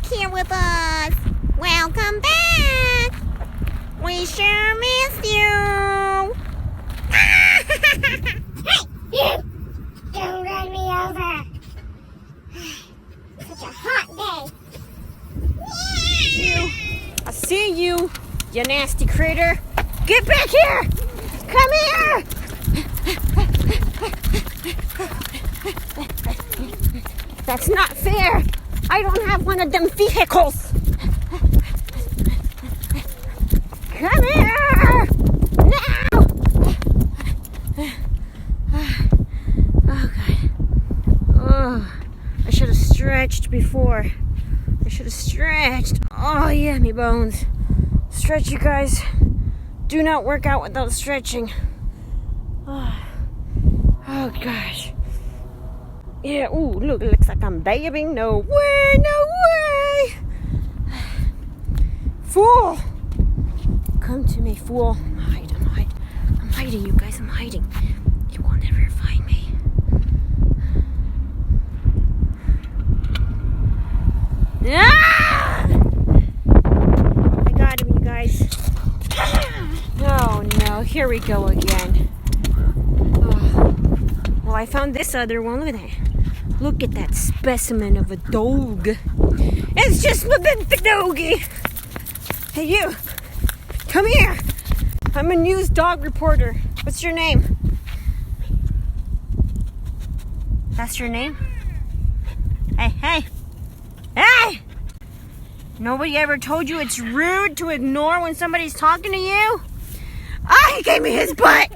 here with us. Welcome back. We sure missed you. Hey, you! Don't run me over. Such a hot day. I see you, you nasty critter. Get back here. Come here. That's not fair. I don't have one of them vehicles. Come here! Now! Oh, God. Oh, I should have stretched before. I should have stretched. Oh, yeah, me bones. Stretch, you guys. Do not work out without stretching. Oh gosh. Yeah, ooh, look, it looks like I'm bathing. No way, no way. Fool. Come to me, fool. I'm hiding, you guys, I'm hiding. You will never find me. Ah! I got him, you guys. Oh no, here we go again. Oh. Well, I found this other one. Look at that. Look at that specimen of a dog. It's just a big doggy. Hey, you. Come here. I'm a news dog reporter. What's your name? That's your name? Hey, hey. Hey! Nobody ever told you it's rude to ignore when somebody's talking to you? Ah, he gave me his butt.